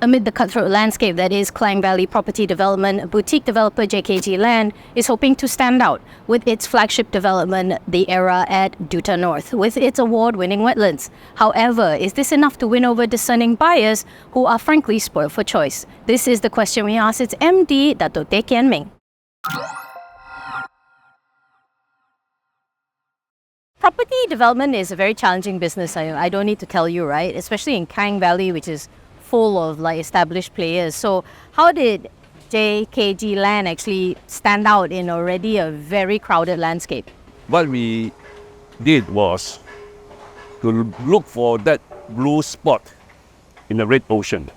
Amid the cutthroat landscape that is Klang Valley property development, boutique developer JKG Land is hoping to stand out with its flagship development, the Era Duta North, with its award-winning wetlands. However, is this enough to win over discerning buyers who are frankly spoiled for choice? This is the question we asked its MD, Dato' Teh Kian Ming. Property development is a very challenging business. I don't need to tell you, right? Especially in Klang Valley, which is full of established players. So how did JKG Land actually stand out in already a very crowded landscape? What we did was to look for that blue spot in the red ocean.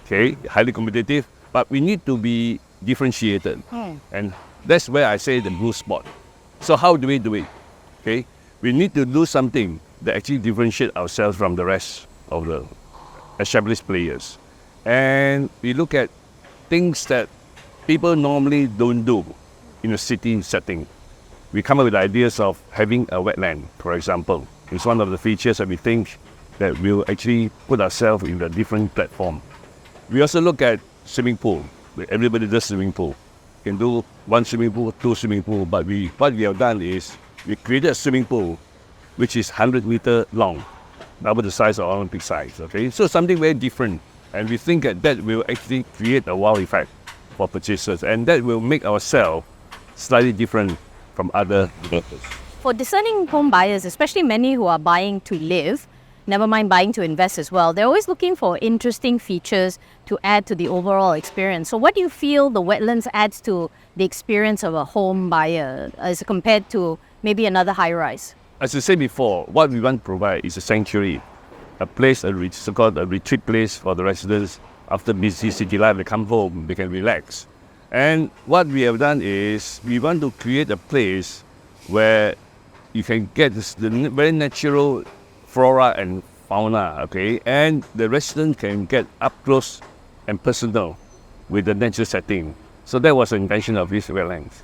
Okay, highly competitive, but we need to be differentiated. And that's where I say the blue spot. So how do we do it? Okay, we need to do something that actually differentiate ourselves from the rest of the established players. And we look at things that people normally don't do in a city setting. We come up with ideas of having a wetland, for example. It's one of the features that we think that will actually put ourselves in a different platform. We also look at swimming pool. Everybody does swimming pool. You can do one swimming pool, two swimming pool, but what we have done is we created a swimming pool which is 100 meters long, double the size of Olympic size, okay? So something very different, and we think that will actually create a wow effect for purchasers, and that will make ourselves slightly different from other developers. For discerning home buyers, especially many who are buying to live, never mind buying to invest as well, they're always looking for interesting features to add to the overall experience. So what do you feel the wetlands adds to the experience of a home buyer as compared to maybe another high-rise? As I said before, what we want to provide is a sanctuary, a place, so-called a retreat place for the residents. After busy city life, they come home, they can relax. And what we have done is we want to create a place where you can get the very natural flora and fauna, okay? And the resident can get up close and personal with the natural setting. So that was the intention of this wetlands.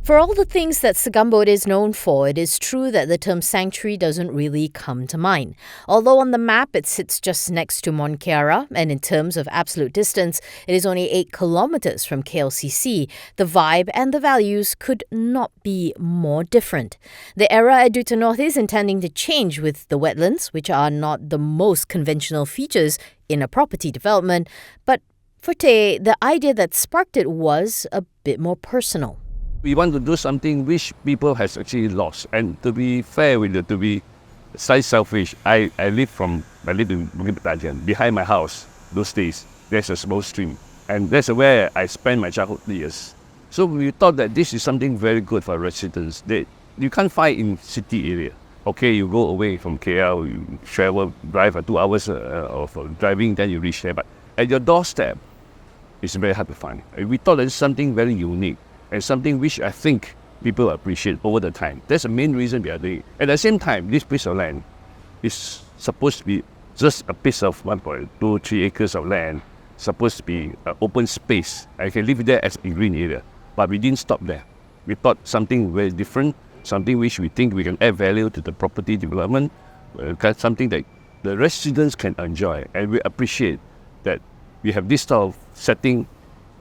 For all the things that Segambut is known for, it is true that the term sanctuary doesn't really come to mind. Although on the map it sits just next to Mont Kiara, and in terms of absolute distance, it is only 8 kilometers from KLCC, the vibe and the values could not be more different. The Era Duta North is intending to change with the wetlands, which are not the most conventional features in a property development, but for Teh, the idea that sparked it was a bit more personal. We want to do something which people has actually lost. And to be fair with it, to be slightly selfish, I live in Bukit Batajan. Behind my house, those days, there's a small stream. And that's where I spent my childhood years. So we thought that this is something very good for residents that you can't find in city area. Okay, you go away from KL, you drive for 2 hours of driving, then you reach there. But at your doorstep, it's very hard to find. And we thought that it's something very unique, and something which I think people appreciate over the time. That's the main reason we are doing it. At the same time, this piece of land is supposed to be just a piece of 1.2, 3 acres of land, supposed to be an open space. I can live there as a green area. But we didn't stop there. We thought something very different, something which we think we can add value to the property development, something that the residents can enjoy. And we appreciate that we have this type of setting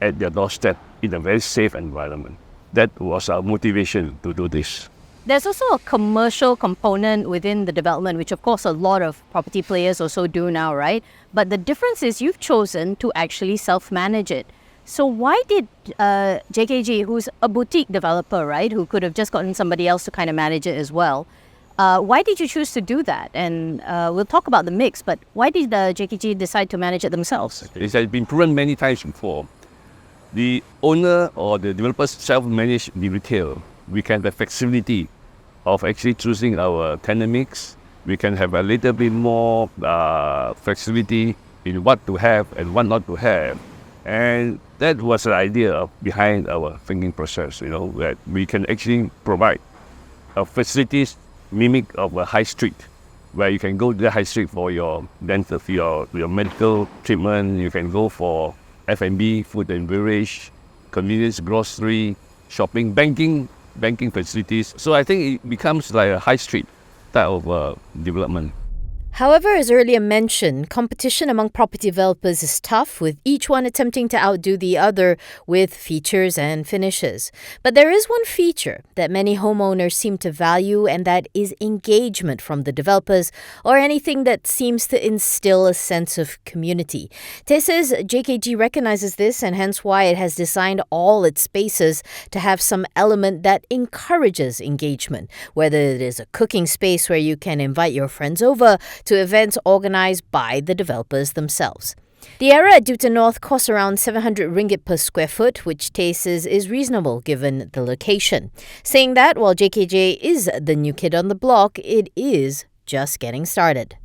at their doorstep in a very safe environment. That was our motivation to do this. There's also a commercial component within the development, which of course a lot of property players also do now, right? But the difference is you've chosen to actually self-manage it. So why did JKG, who's a boutique developer, right, who could have just gotten somebody else to kind of manage it as well, why did you choose to do that? And we'll talk about the mix, but why did JKG decide to manage it themselves? It has been proven many times before. The owner or the developers self-manage the retail. We can have flexibility of actually choosing our tenant mix. We can have a little bit more flexibility in what to have and what not to have. And that was the idea behind our thinking process, that we can actually provide facilities mimic of a high street, where you can go to the high street for your dental, your medical treatment. You can go for F&B, food and beverage, convenience, grocery, shopping, banking facilities. So I think it becomes like a high street type of development. However, as earlier mentioned, competition among property developers is tough, with each one attempting to outdo the other with features and finishes. But there is one feature that many homeowners seem to value, and that is engagement from the developers, or anything that seems to instill a sense of community. Tay says JKG recognizes this, and hence why it has designed all its spaces to have some element that encourages engagement, whether it is a cooking space where you can invite your friends over, to events organized by the developers themselves. The Era Duta North costs around 700 ringgit per square foot, which Tay says is reasonable given the location. Saying that, while JKJ is the new kid on the block, it is just getting started.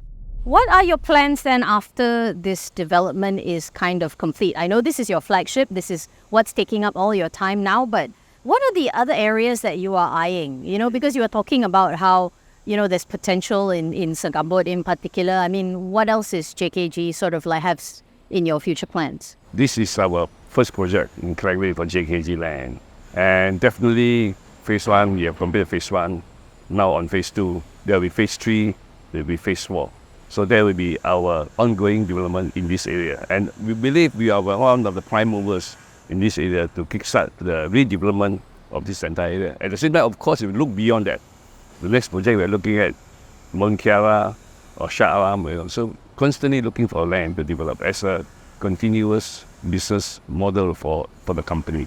What are your plans then after this development is kind of complete? I know this is your flagship, this is what's taking up all your time now, but what are the other areas that you are eyeing? Because you were talking about how there's potential in Segambut in particular. I mean, what else is JKG sort of like have in your future plans? This is our first project in Klang for JKG Land. And definitely phase 1, we have completed phase 1. Now on phase 2, there will be phase 3, there will be phase 4. So there will be our ongoing development in this area. And we believe we are one of the prime movers in this area to kickstart the redevelopment of this entire area. At the same time, of course, if we look beyond that, the next project we're looking at Mount Kiara or Shah Alam, so constantly looking for land to develop as a continuous business model for the company.